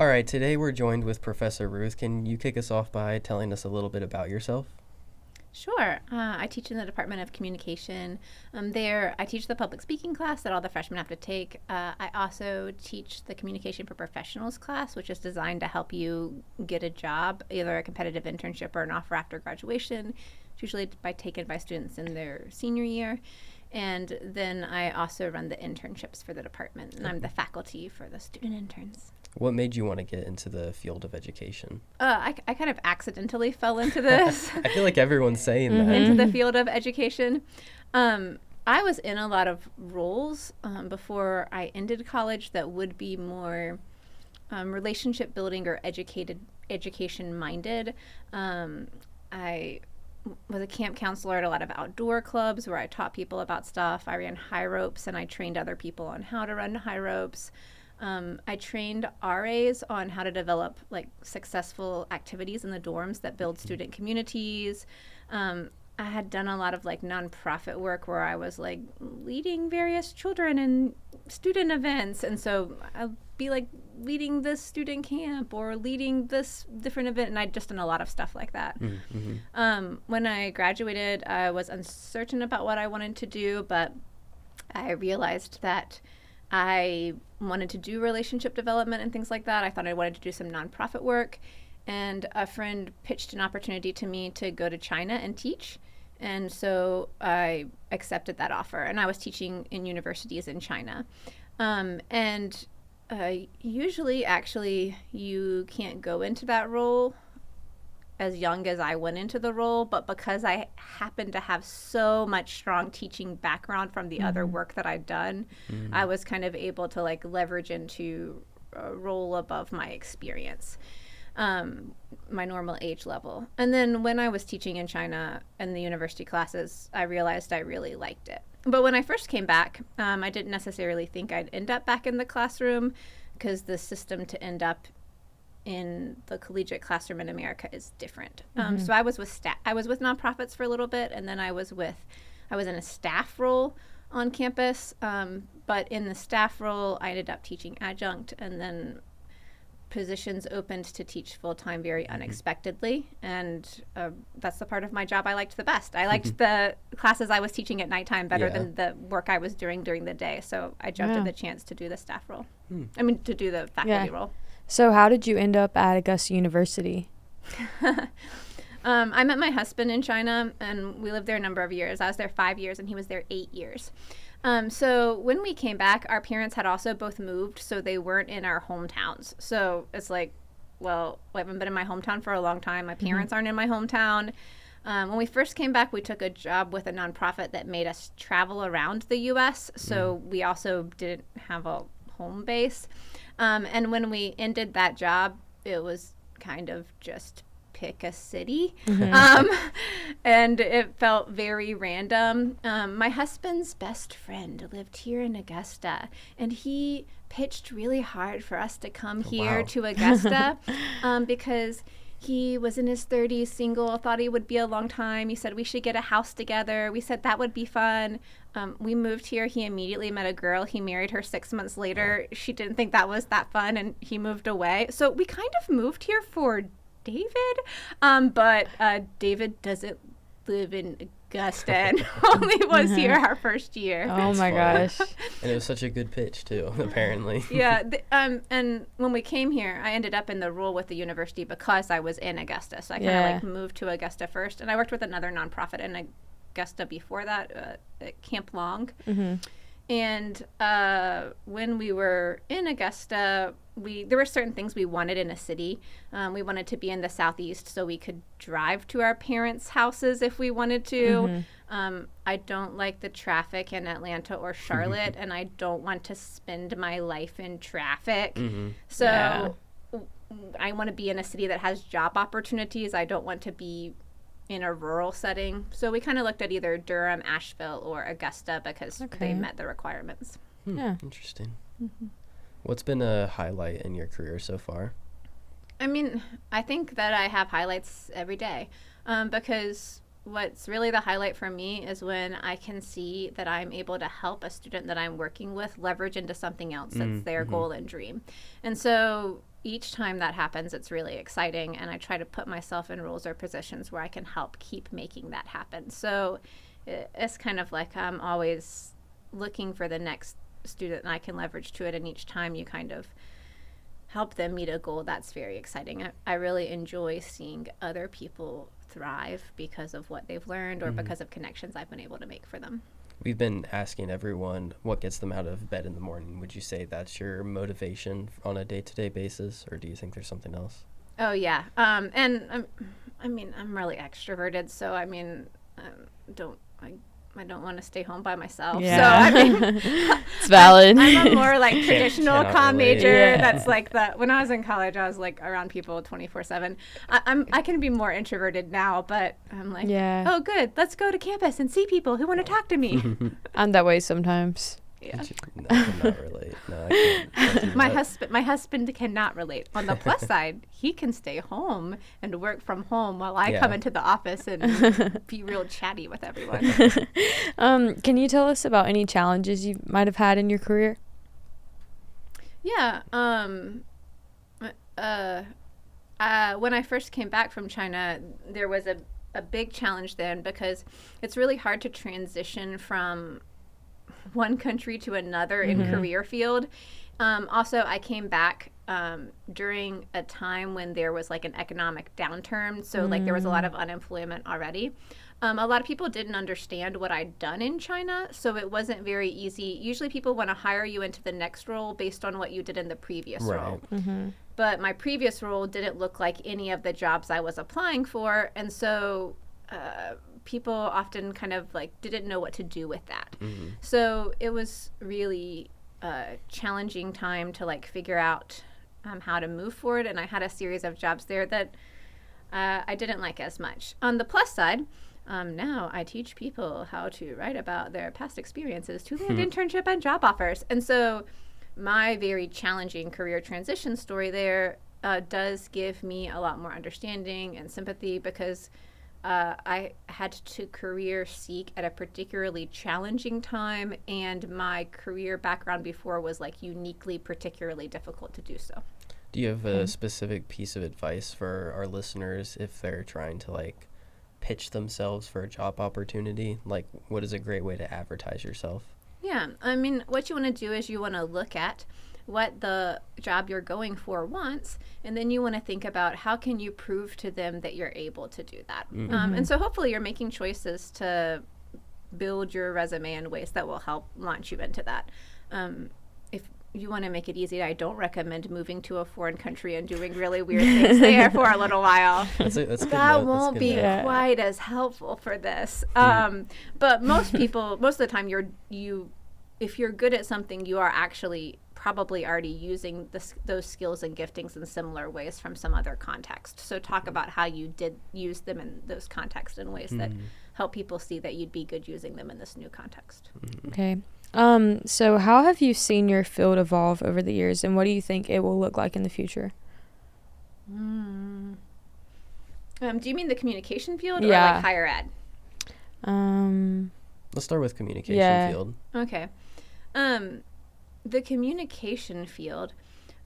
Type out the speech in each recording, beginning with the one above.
All right, today we're joined with Professor Routh. Can you kick us off by telling us a little bit about yourself? Sure. I teach in the Department of Communication. There, I teach the public speaking class that all the freshmen have to take. I also teach the Communication for Professionals class, which is designed to help you get a job, either a competitive internship or an offer after graduation. It's usually taken by students in their senior year. And then I also run the internships for the department, and I'm the faculty for the student interns. What made you want to get into the field of education? I kind of accidentally fell into this. I feel like everyone's saying that. Into the field of education. I was in a lot of roles before I ended college that would be more relationship building or education minded. I was a camp counselor at a lot of outdoor clubs where I taught people about stuff. I ran high ropes and I trained other people on how to run high ropes. I trained RAs on how to develop like successful activities in the dorms that build student communities. I had done a lot of like nonprofit work where I was like leading various children in student events. And so I'd be like leading this student camp or leading this different event. And I'd just done a lot of stuff like that. Mm-hmm. When I graduated, I was uncertain about what I wanted to do, but I realized that I wanted to do relationship development and things like that. I thought I wanted to do some nonprofit work. And a friend pitched an opportunity to me to go to China and teach. And so I accepted that offer. And I was teaching in universities in China. Usually, actually, you can't go into that role as young as I went into the role, but because I happened to have so much strong teaching background from the other work that I'd done, I was kind of able to like leverage into a role above my experience, my normal age level. And then when I was teaching in China in the university classes, I realized I really liked it. But when I first came back, I didn't necessarily think I'd end up back in the classroom because the system to end up in the collegiate classroom in America is different. So I was with nonprofits for a little bit, and then I was in a staff role on campus. But in the staff role, I ended up teaching adjunct, and then positions opened to teach full-time very unexpectedly. And that's the part of my job I liked the best. I liked the classes I was teaching at nighttime better than the work I was doing during the day. So I jumped at the chance to do the staff role. To do the faculty role. So how did you end up at Augusta University? I met my husband in China, and we lived there a number of years. I was there 5 years, and he was there 8 years. So when we came back, our parents had also both moved, so they weren't in our hometowns. So it's like, well, I haven't been in my hometown for a long time. My parents aren't in my hometown. When we first came back, we took a job with a nonprofit that made us travel around the U.S., so we also didn't have a home base. And when we ended that job, it was kind of just pick a city. And it felt very random. My husband's best friend lived here in Augusta, and he pitched really hard for us to come here to Augusta because he was in his 30s, single, thought he would be a long time. He said we should get a house together. We said that would be fun. We moved here. He immediately met a girl. He married her 6 months later. She didn't think that was that fun, and he moved away. So we kind of moved here for David, but David doesn't live in Augusta and only was here our first year. Oh my gosh. And it was such a good pitch too, apparently. Yeah, and when we came here, I ended up in the role with the university because I was in Augusta. So I kind of like moved to Augusta first, and I worked with another nonprofit in Augusta before that, at Camp Long. And when we were in Augusta, there were certain things we wanted in a city. We wanted to be in the southeast so we could drive to our parents' houses if we wanted to. I don't like the traffic in Atlanta or Charlotte, and I don't want to spend my life in traffic. So I want to be in a city that has job opportunities. I don't want to be in a rural setting. So we kind of looked at either Durham, Asheville, or Augusta because they met the requirements. Interesting. What's been a highlight in your career so far? I mean, I think that I have highlights every day because what's really the highlight for me is when I can see that I'm able to help a student that I'm working with leverage into something else that's their goal and dream. And so each time that happens, it's really exciting, and I try to put myself in roles or positions where I can help keep making that happen. So it's kind of like I'm always looking for the next student and I can leverage to it, and each time you kind of help them meet a goal, that's very exciting. I really enjoy seeing other people thrive because of what they've learned or because of connections I've been able to make for them. We've been asking everyone what gets them out of bed in the morning. Would you say that's your motivation on a day-to-day basis, or do you think there's something else? Oh, yeah. And I'm really extroverted, so I don't want to stay home by myself. Yeah. So I mean, it's valid. I'm a more like traditional cannot comm relate. major. Yeah. That's like when I was in college, I was like around people 24/7. I can be more introverted now, but I'm like, Yeah. oh, good. Let's go to campus and see people who want to talk to me. I'm that way sometimes. Yeah. No, I cannot relate. No, I can't. My husband cannot relate. On the plus side, he can stay home and work from home while I come into the office and be real chatty with everyone. Can you tell us about any challenges you might have had in your career? Yeah. When I first came back from China, there was a big challenge then because it's really hard to transition from one country to another in career field. Also, I came back during a time when there was like an economic downturn. So like there was a lot of unemployment already. A lot of people didn't understand what I'd done in China, so it wasn't very easy. Usually people want to hire you into the next role based on what you did in the previous role. But my previous role didn't look like any of the jobs I was applying for, and so people often kind of like didn't know what to do with that. So it was really a challenging time to like figure out how to move forward, and I had a series of jobs there that I didn't like as much. On the plus side, now I teach people how to write about their past experiences to land internship and job offers. And so my very challenging career transition story there does give me a lot more understanding and sympathy because I had to career seek at a particularly challenging time, and my career background before was like uniquely particularly difficult to do so. Do you have a specific piece of advice for our listeners if they're trying to like pitch themselves for a job opportunity? Like, what is a great way to advertise yourself? Yeah, I mean, what you want to do is you want to look at what the job you're going for wants, and then you want to think about how can you prove to them that you're able to do that. And so hopefully you're making choices to build your resume in ways that will help launch you into that. If you want to make it easy, I don't recommend moving to a foreign country and doing really weird things there for a little while. That's a good That note. won't be note. quite as helpful for this. But most of the time, if you're good at something, you are actually probably already using those skills and giftings in similar ways from some other context. So talk about how you did use them in those contexts in ways that help people see that you'd be good using them in this new context. Okay. So how have you seen your field evolve over the years, and what do you think it will look like in the future? Do you mean the communication field or Yeah. like higher ed? Let's start with communication field. Okay. The communication field,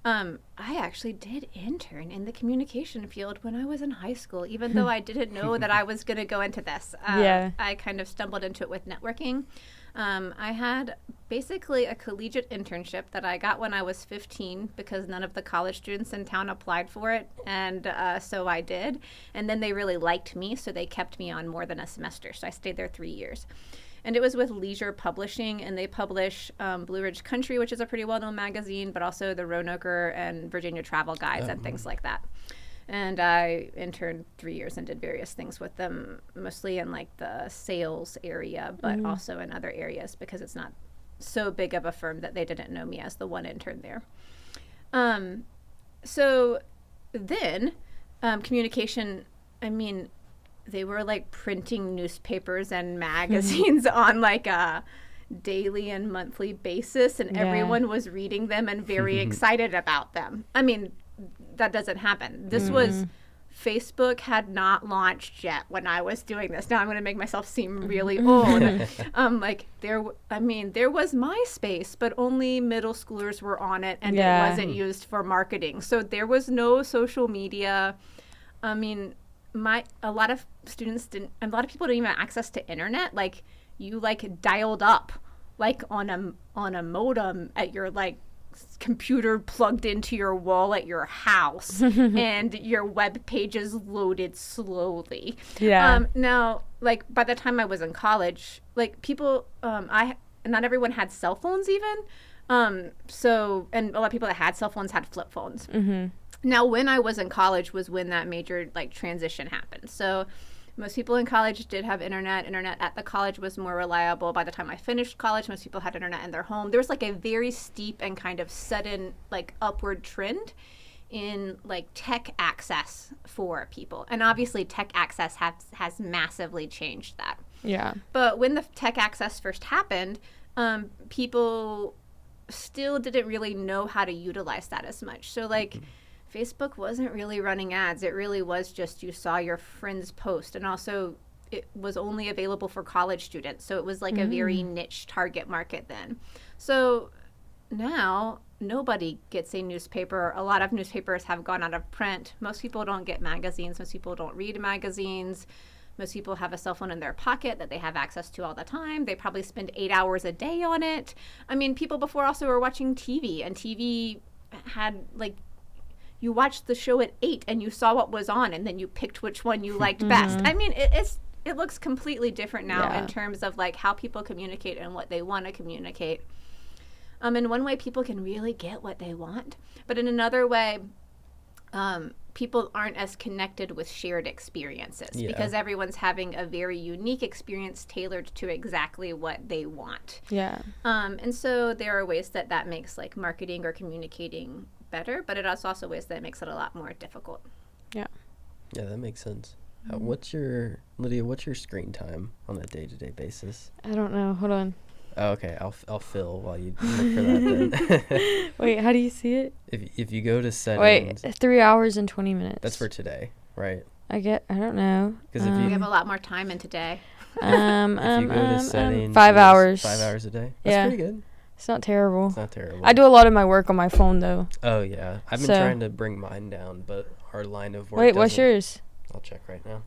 I actually did intern in the communication field when I was in high school, even though I didn't know that I was going to go into this. I kind of stumbled into it with networking. I had basically a collegiate internship that I got when I was 15 because none of the college students in town applied for it, and so I did. And then they really liked me, so they kept me on more than a semester, so I stayed there 3 years. And it was with Leisure Publishing, and they publish Blue Ridge Country, which is a pretty well-known magazine, but also the Roanoke and Virginia Travel Guides and things like that. And I interned 3 years and did various things with them, mostly in like the sales area, but also in other areas because it's not so big of a firm that they didn't know me as the one intern there. So then communication, I mean, they were like printing newspapers and magazines on like a daily and monthly basis, and everyone was reading them and very excited about them. I mean, that doesn't happen. This was Facebook had not launched yet when I was doing this. Now I'm going to make myself seem really old. There was MySpace, but only middle schoolers were on it, and it wasn't used for marketing. So there was no social media. I mean, a lot of people didn't even have access to internet. Like, you dialed up on a modem at your computer plugged into your wall at your house, and your web pages loaded slowly. Now, by the time I was in college, people, not everyone had cell phones even. And a lot of people that had cell phones had flip phones. Now, when I was in college was when that major transition happened. So most people in college did have internet. Internet at the college was more reliable. By the time I finished college, most people had internet in their home. There was a very steep and kind of sudden upward trend in tech access for people. And obviously tech access has massively changed that. Yeah. But when the tech access first happened, people still didn't really know how to utilize that as much. So Facebook wasn't really running ads. It really was just you saw your friends post. And also it was only available for college students. So it was a very niche target market then. So now nobody gets a newspaper. A lot of newspapers have gone out of print. Most people don't get magazines. Most people don't read magazines. Most people have a cell phone in their pocket that they have access to all the time. They probably spend 8 hours a day on it. I mean, people before also were watching TV, and TV had you watched the show at 8 and you saw what was on, and then you picked which one you liked best. I mean, it looks completely different now in terms of how people communicate and what they want to communicate. In one way, people can really get what they want, but in another way, people aren't as connected with shared experiences because everyone's having a very unique experience tailored to exactly what they want. Yeah. And so there are ways that makes marketing or communicating better, but it also ways that it makes it a lot more difficult. Yeah, that makes sense. Lydia, what's your screen time on a day-to-day basis? I don't know. Hold on. Oh, okay, I'll fill while you look for that then. Wait, how do you see it? If you go to settings. Wait, 3 hours and 20 minutes. That's for today, right? I don't know. Because if you have a lot more time in today. If you go to settings. 5 hours. 5 hours a day? That's pretty good. It's not terrible. It's not terrible. I do a lot of my work on my phone, though. Oh, yeah. I've been trying to bring mine down, but our line of work. Wait, what's yours? I'll check right now.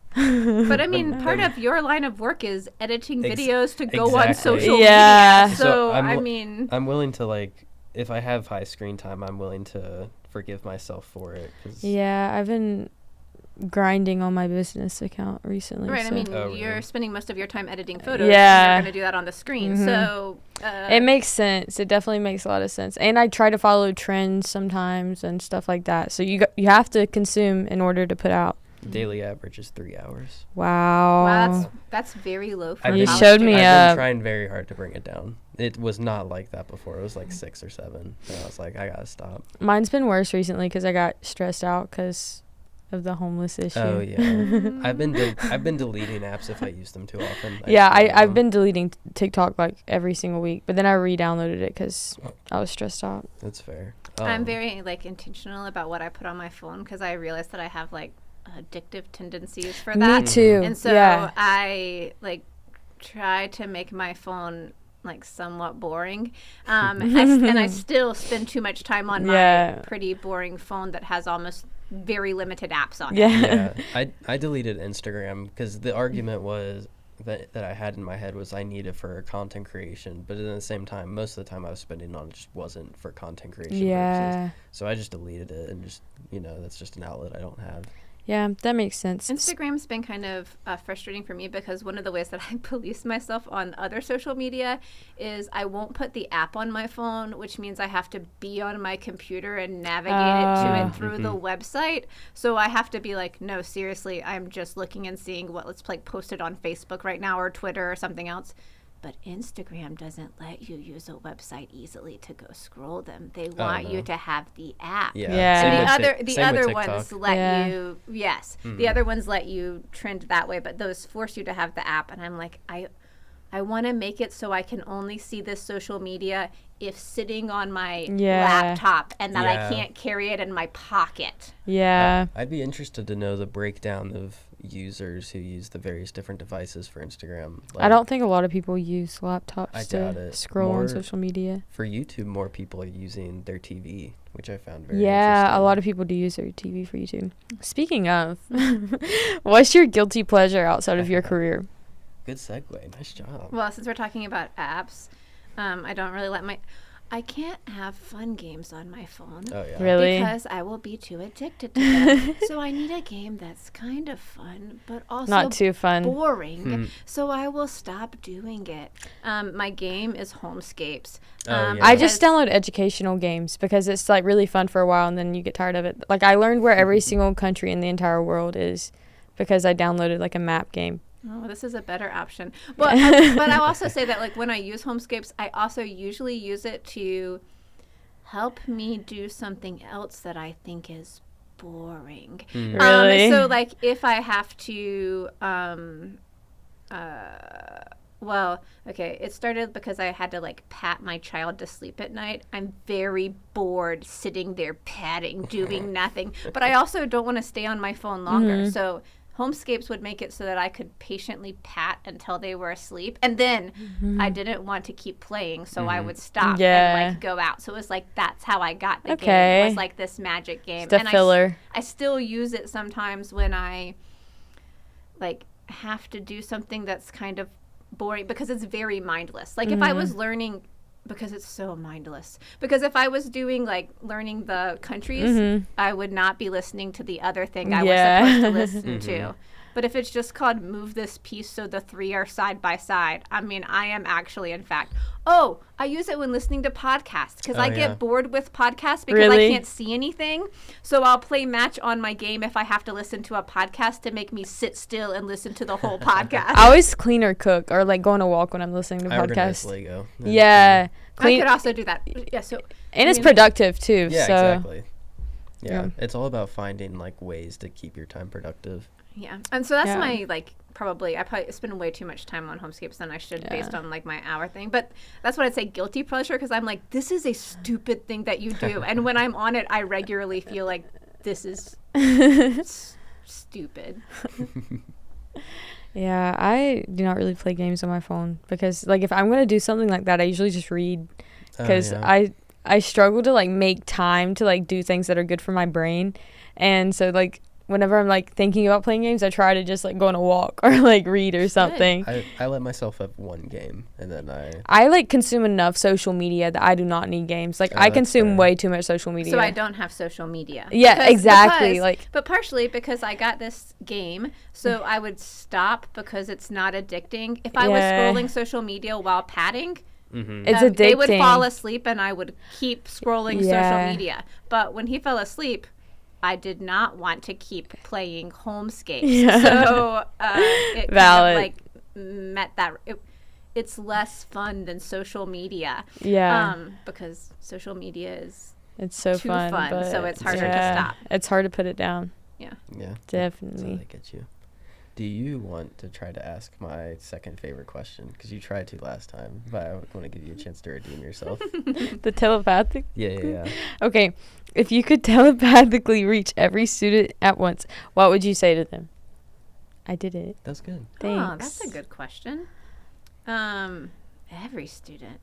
But I mean, part of your line of work is editing videos to go on social media. So I'm willing to if I have high screen time, I'm willing to forgive myself for it. Yeah, I've been grinding on my business account recently. Right. So. I mean, you're spending most of your time editing photos. Yeah. And you're going to do that on the screen. So it makes sense. It definitely makes a lot of sense. And I try to follow trends sometimes and stuff like that. So you have to consume in order to put out. Daily average is 3 hours. Wow. That's very low for you showed me I've been trying very hard to bring it down. It was not like that before. It was 6 or 7. And I was like, I gotta stop. Mine's been worse recently because I got stressed out because of the homeless issue. Oh yeah. I've been deleting apps if I use them too often. I've been deleting TikTok every single week, but then I re-downloaded it because I was stressed out. That's fair. I'm very intentional about what I put on my phone because I realized that I have addictive tendencies for that. Me too. And so I try to make my phone somewhat boring. And I still spend too much time on my pretty boring phone that has almost very limited apps on it. Yeah. I deleted Instagram because the argument was that I had in my head was I need it for content creation, but at the same time, most of the time I was spending on it just wasn't for content creation purposes. So I just deleted it and just, that's just an outlet I don't have. Yeah, that makes sense. Instagram's been kind of frustrating for me because one of the ways that I police myself on other social media is I won't put the app on my phone, which means I have to be on my computer and navigate it to and through the website. So I have to be no, seriously, I'm just looking and seeing what's posted on Facebook right now or Twitter or something else. But Instagram doesn't let you use a website easily to go scroll them. They want you to have the app. Yeah. And the other ones let you. Yes. The other ones let you trend that way, but those force you to have the app. And I'm I want to make it so I can only see this social media if sitting on my laptop and that I can't carry it in my pocket. Yeah. I'd be interested to know the breakdown of users who use the various different devices for Instagram. I don't think a lot of people use laptops doubt to it. scroll on social media. For YouTube, more people are using their TV, which I found very Yeah, interesting. a lot of people do use their TV for YouTube. Speaking of, what's your guilty pleasure outside of your career? Good segue. Nice job. Well, since we're talking about apps, I don't really I can't have fun games on my phone. Oh, yeah. Really? Because I will be too addicted to them. So I need a game that's kind of fun, but also Not too fun. boring. So I will stop doing it. My game is Homescapes. Oh, yeah. I just download educational games because it's like really fun for a while and then you get tired of it. Like I learned where every single country in the entire world is because I downloaded like a map game. Oh, this is a better option. But I'll also say that like when I use Homescapes, I also usually use it to help me do something else that I think is boring. Really? So like if I have to well, okay, it started because I had to like pat my child to sleep at night. I'm very bored sitting there patting, doing nothing. But I also don't want to stay on my phone longer. So Homescapes would make it so that I could patiently pat until they were asleep. And then I didn't want to keep playing, so I would stop and like go out. So it was like that's how I got the game. It was like this magic game. It's a filler. I still use it sometimes when I like have to do something that's kind of boring because it's very mindless. Like if I was learning, because it's so mindless, because if I was doing like learning the countries, I would not be listening to the other thing I was supposed to listen to. But if it's just called move this piece so the three are side by side, I mean, I am actually, in fact, I use it when listening to podcasts because I get bored with podcasts because I can't see anything. So I'll play match on my game if I have to listen to a podcast to make me sit still and listen to the whole podcast. I always clean or cook or like go on a walk when I'm listening to podcasts. Lego. Yeah. I could also do that. Yeah. So and it's productive too. Yeah, so. exactly. Yeah, it's all about finding like ways to keep your time productive. Yeah, and so that's my like I probably spend way too much time on Homescapes than I should based on like my hour thing. But that's what I'd say guilty pleasure because I'm like, this is a stupid thing that you do, and when I'm on it, I regularly feel like this is stupid. Yeah, I do not really play games on my phone because like if I'm gonna do something like that, I usually just read because I struggle to like make time to like do things that are good for my brain, and so like whenever I'm like thinking about playing games, I try to just like go on a walk or like read or something. I let myself have one game and then I like consume enough social media that I do not need games. Like I consume way too much social media. So I don't have social media. Yeah, exactly. But partially because I got this game, so I would stop because it's not addicting. If I was scrolling social media while patting, it's addicting. They would fall asleep and I would keep scrolling social media. But when he fell asleep, I did not want to keep playing Homescapes. Yeah. So it Valid. kind of like met that. It's less fun than social media. Yeah. Because social media is too fun, but so it's harder to stop. It's hard to put it down. Yeah. Yeah. Definitely. I get you. Do you want to try to ask my second favorite question? Because you tried to last time, but I want to give you a chance to redeem yourself. The telepathic? Yeah. Okay. If you could telepathically reach every student at once, what would you say to them? I did it. That's good. Thanks. Oh, that's a good question. Every student.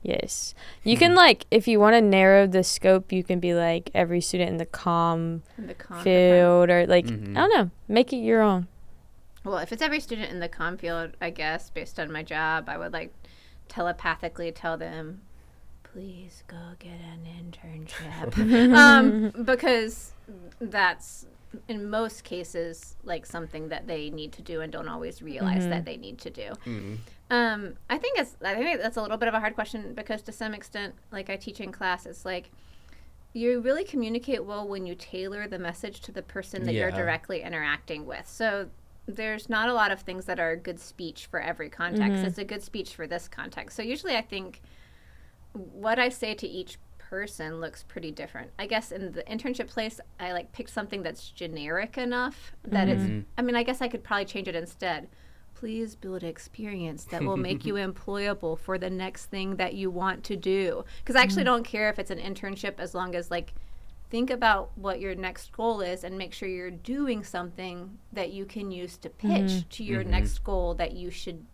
Yes. You can, like, if you want to narrow the scope, you can be, like, every student in the comm field or, like, I don't know. Make it your own. Well, if it's every student in the comm field, I guess, based on my job, I would, like, telepathically tell them, please go get an internship. Because that's, in most cases, like, something that they need to do and don't always realize that they need to do. I think that's a little bit of a hard question because to some extent, like I teach in class, it's like you really communicate well when you tailor the message to the person that you're directly interacting with. So there's not a lot of things that are a good speech for every context. It's a good speech for this context. So usually I think what I say to each person looks pretty different. I guess in the internship place, I like picked something that's generic enough that it's, I mean, I guess I could probably change it instead. please build experience that will make you employable for the next thing that you want to do. Because I actually don't care if it's an internship, as long as like think about what your next goal is and make sure you're doing something that you can use to pitch to your next goal, that you should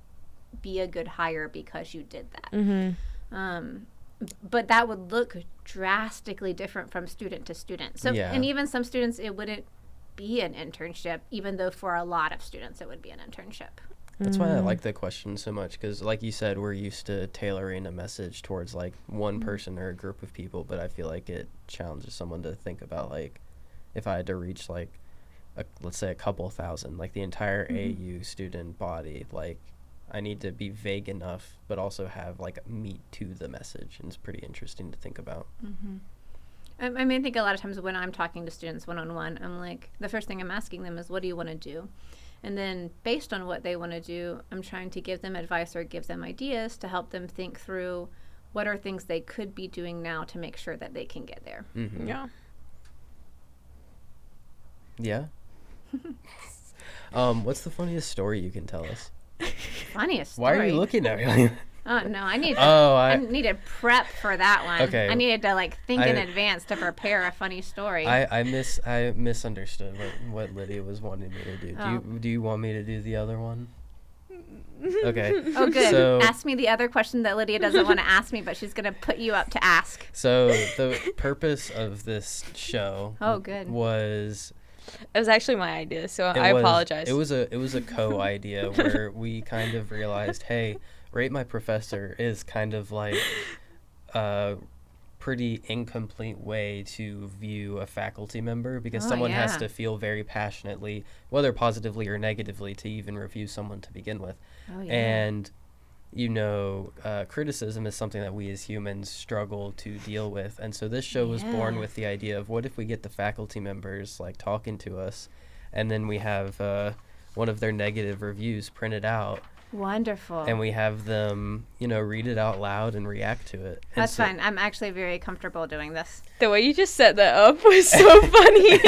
be a good hire because you did that. But that would look drastically different from student to student. So, and even some students, it wouldn't be an internship, even though for a lot of students it would be an internship. That's why I like the question so much, because like you said, we're used to tailoring a message towards like one person or a group of people, but I feel like it challenges someone to think about, like, if I had to reach like let's say a couple thousand, like the entire AU student body, like I need to be vague enough but also have like meat to the message, and it's pretty interesting to think about. I mean, I think a lot of times when I'm talking to students one-on-one, I'm like, the first thing I'm asking them is, what do you want to do? And then based on what they want to do, I'm trying to give them advice or give them ideas to help them think through what are things they could be doing now to make sure that they can get there. Yeah. What's the funniest story you can tell us? Funniest story? Why are you looking at me? Oh, no, I needed prep for that one. Okay. I needed to like think in advance to prepare a funny story. I misunderstood what Lydia was wanting me to do. Do you want me to do the other one? Okay. Oh, good. So, ask me the other question that Lydia doesn't want to ask me, but she's going to put you up to ask. So the purpose of this show was... It was actually my idea, so I apologize. It was a co-idea where we kind of realized, hey, Rate My Professor is kind of like a pretty incomplete way to view a faculty member, because someone has to feel very passionately, whether positively or negatively, to even review someone to begin with. And criticism is something that we as humans struggle to deal with. And so this show was born with the idea of, what if we get the faculty members like talking to us, and then we have one of their negative reviews printed out. Wonderful. And we have them, read it out loud and react to it. That's fine. I'm actually very comfortable doing this. The way you just set that up was so funny.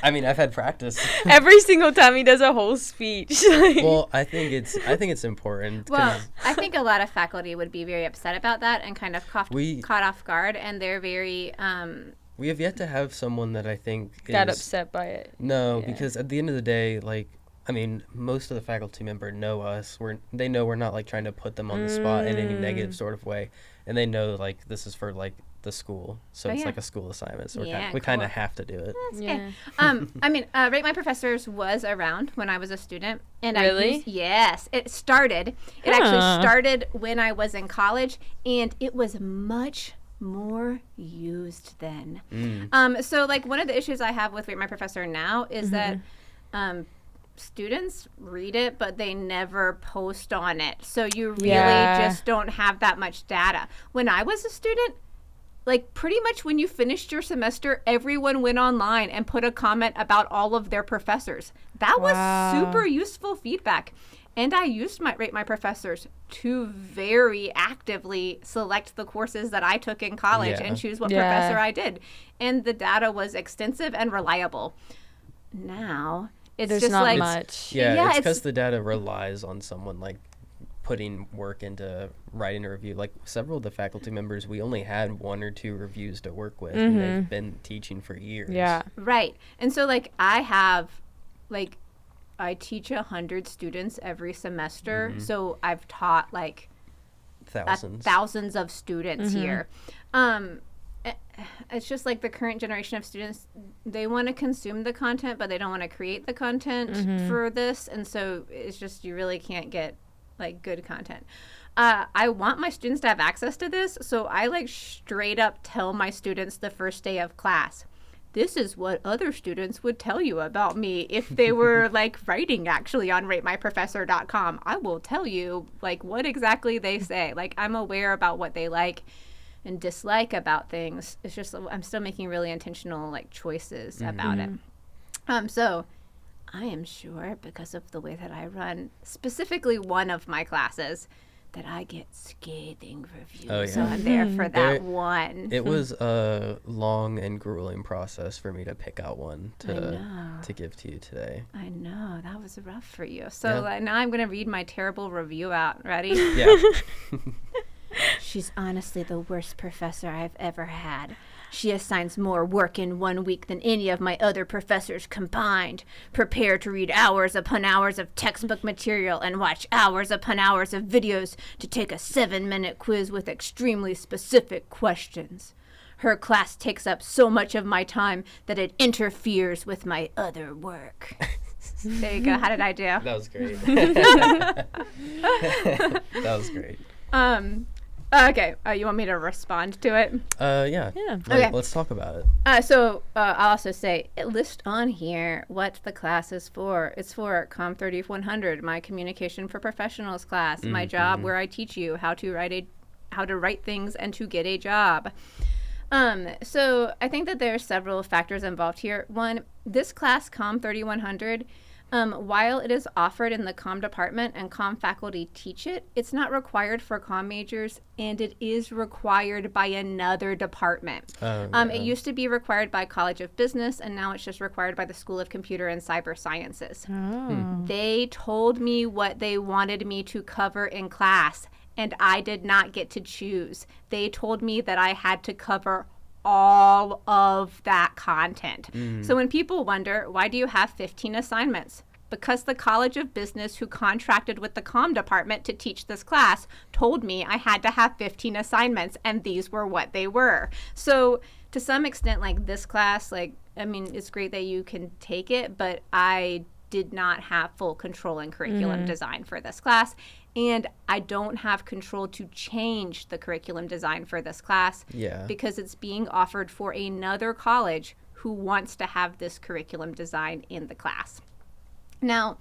I mean, I've had practice. Every single time he does a whole speech. Well, I think it's important. Well, I think a lot of faculty would be very upset about that and kind of caught off guard, and they're very... we have yet to have someone that I think got upset by it. No, because at the end of the day, like, I mean, most of the faculty member know us. They know we're not like trying to put them on the spot in any negative sort of way, and they know like this is for like the school, so it's like a school assignment. So we kind of have to do it. That's okay. I mean, Rate My Professors was around when I was a student, and really, yes, it started. It actually started when I was in college, and it was much more used then. So like one of the issues I have with Rate My Professor now is that students read it, but they never post on it. So you really just don't have that much data. When I was a student, like pretty much when you finished your semester, everyone went online and put a comment about all of their professors. That was super useful feedback. And I used Rate My Professors to very actively select the courses that I took in college and choose what professor I did. And the data was extensive and reliable. Now... There's just not like much. It's because the data relies on someone like putting work into writing a review. Like several of the faculty members, we only had 1 or 2 reviews to work with, and they've been teaching for years. Yeah, right. And so like I teach 100 students every semester, so I've taught like thousands of students here. It's just like the current generation of students, they want to consume the content, but they don't want to create the content for this. And so it's just, you really can't get like good content. I want my students to have access to this. So I like straight up tell my students the first day of class, this is what other students would tell you about me if they were like writing actually on ratemyprofessor.com. I will tell you like what exactly they say. Like I'm aware about what they like and dislike about things. It's just I'm still making really intentional like choices about it. So I am sure, because of the way that I run specifically one of my classes, that I get scathing reviews. Oh, yeah. So I'm there for that one. It was a long and grueling process for me to pick out one to give to you today. I know. That was rough for you. So now I'm going to read my terrible review out. Ready? Yeah. She's honestly the worst professor I've ever had. She assigns more work in 1 week than any of my other professors combined. Prepare to read hours upon hours of textbook material and watch hours upon hours of videos to take a 7-minute quiz with extremely specific questions. Her class takes up so much of my time that it interferes with my other work. There you go. How did I do? That was great. That was great. Okay. You want me to respond to it? Yeah. Okay. Let's talk about it. So I'll also say, list on here what the class is for. It's for COMM-3100, my Communication for Professionals class, my job where I teach you how to write things and to get a job. So I think that there are several factors involved here. One, this class, COMM-3100, while it is offered in the comm department and comm faculty teach it, it's not required for comm majors, and it is required by another department. It used to be required by College of Business, and now it's just required by the School of Computer and Cyber Sciences. They told me what they wanted me to cover in class, and I did not get to choose. They told me that I had to cover all of that content. So when people wonder, why do you have 15 assignments? Because the College of Business, who contracted with the comm department to teach this class, told me I had to have 15 assignments, and these were what they were. So to some extent, like this class, it's great that you can take it, but I did not have full control in curriculum design for this class. And I don't have control to change the curriculum design for this class because it's being offered for another college who wants to have this curriculum design in the class. Now,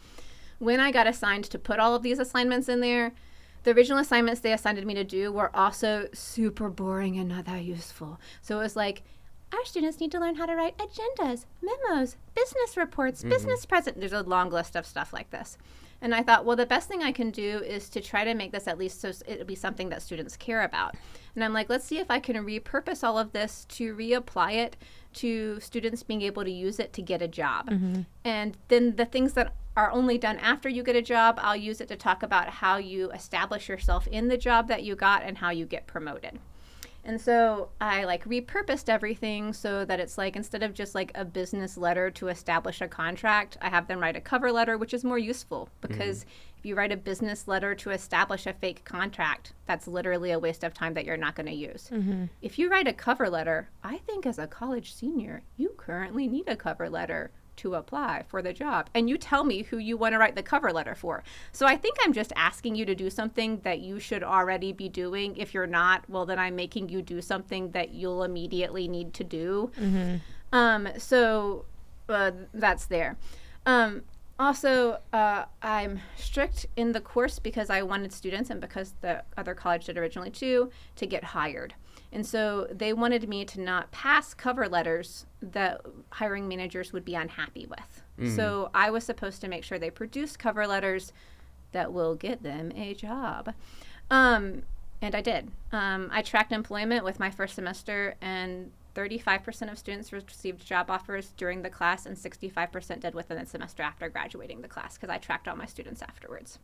when I got assigned to put all of these assignments in there, the original assignments they assigned me to do were also super boring and not that useful. So it was like, our students need to learn how to write agendas, memos, business reports, business present. There's a long list of stuff like this. And I thought, well, the best thing I can do is to try to make this at least so it'll be something that students care about. And I'm like, let's see if I can repurpose all of this to reapply it to students being able to use it to get a job. And then the things that are only done after you get a job, I'll use it to talk about how you establish yourself in the job that you got and how you get promoted. And so I repurposed everything so that it's instead of just a business letter to establish a contract, I have them write a cover letter, which is more useful because if you write a business letter to establish a fake contract, that's literally a waste of time that you're not going to use. If you write a cover letter, I think as a college senior, you currently need a cover letter to apply for the job, and you tell me who you want to write the cover letter for. So I think I'm just asking you to do something that you should already be doing. If you're not, well, then I'm making you do something that you'll immediately need to do. So that's there. Also, I'm strict in the course because I wanted students, and because the other college did originally too, to get hired. And so they wanted me to not pass cover letters that hiring managers would be unhappy with. So I was supposed to make sure they produced cover letters that will get them a job. And I did. I tracked employment with my first semester, and 35% of students received job offers during the class, and 65% did within the semester after graduating the class, because I tracked all my students afterwards.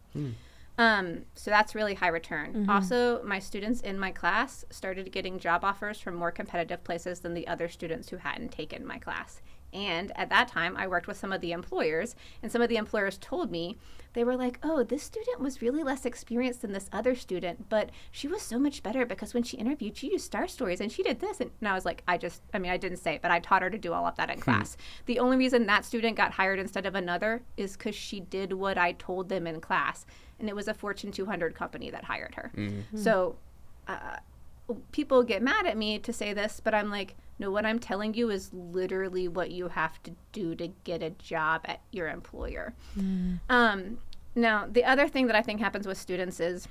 So that's really high return. Also, my students in my class started getting job offers from more competitive places than the other students who hadn't taken my class. And at that time, I worked with some of the employers, and some of the employers told me, they were like, oh, this student was really less experienced than this other student, but she was so much better because when she interviewed, she used Star Stories and she did this. And I was like, I didn't say it, but I taught her to do all of that in class. The only reason that student got hired instead of another is because she did what I told them in class. And it was a Fortune 200 company that hired her. So people get mad at me to say this, but I'm like, no, what I'm telling you is literally what you have to do to get a job at your employer. Now, the other thing that I think happens with students is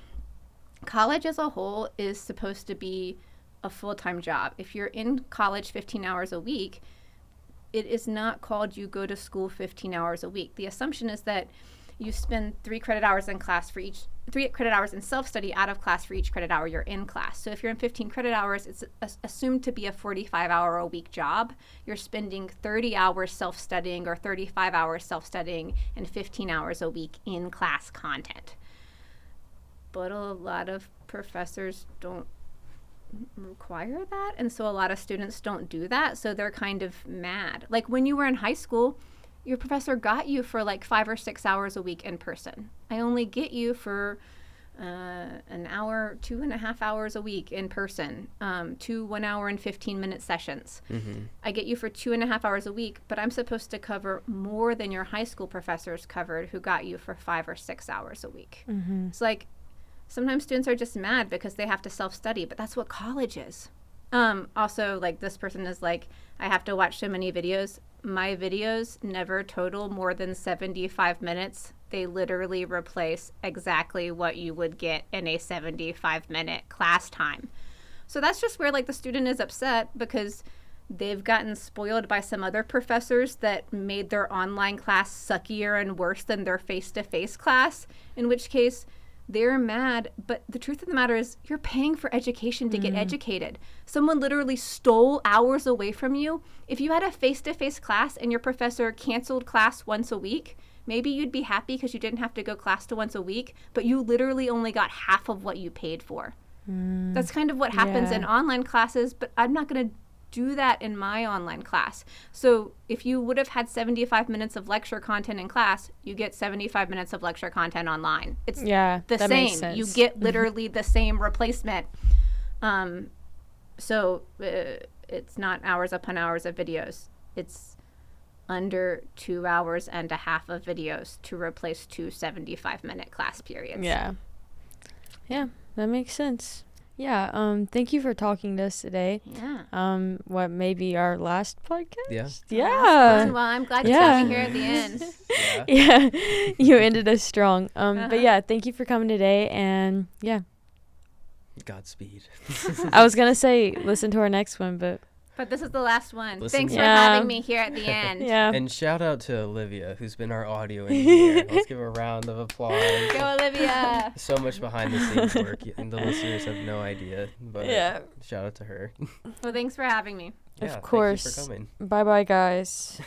college as a whole is supposed to be a full-time job. If you're in college 15 hours a week, it is not called you go to school 15 hours a week. The assumption is that you spend 3 credit hours in class for each 3 credit hours in self-study out of class for each credit hour you're in class. So if you're in 15 credit hours, it's assumed to be a 45-hour-a-week job. You're spending 30 hours self-studying or 35 hours self-studying and 15 hours a week in class content. But a lot of professors don't require that, and so a lot of students don't do that, so they're kind of mad. Like when you were in high school, your professor got you for like 5 or 6 hours a week in person. I only get you for an hour, 2.5 hours a week in person, 2 1 hour and 15-minute sessions. I get you for 2.5 hours a week, but I'm supposed to cover more than your high school professors covered who got you for 5 or 6 hours a week. It's like sometimes students are just mad because they have to self-study, but that's what college is. Also, like this person is like, I have to watch so many videos. My videos never total more than 75 minutes. They literally replace exactly what you would get in a 75-minute class time. So that's just where like the student is upset because they've gotten spoiled by some other professors that made their online class suckier and worse than their face-to-face class, in which case they're mad. But the truth of the matter is you're paying for education to get educated. Someone literally stole hours away from you. If you had a face-to-face class and your professor canceled class once a week, maybe you'd be happy because you didn't have to go class to once a week, but you literally only got half of what you paid for. That's kind of what happens in online classes, but I'm not going to do that in my online class. So if you would have had 75 minutes of lecture content in class, you get 75 minutes of lecture content online. It's the same. You get literally the same replacement. So it's not hours upon hours of videos. It's under 2 hours and a half of videos to replace 2 75-minute class periods. Yeah, that makes sense. Yeah, thank you for talking to us today. Yeah. What may be our last podcast? Yeah. Well, I'm glad you got me here at the end. Yeah, you ended us strong. But yeah, thank you for coming today, and yeah. Godspeed. I was gonna say listen to our next one, but this is the last one. Listen. Thanks for having me here at the end. And shout out to Olivia, who's been our audio engineer. Let's give a round of applause. Go, Olivia. So much behind the scenes work, and the listeners have no idea. But shout out to her. Well, thanks for having me. Of course. Thank you for coming. Bye-bye, guys.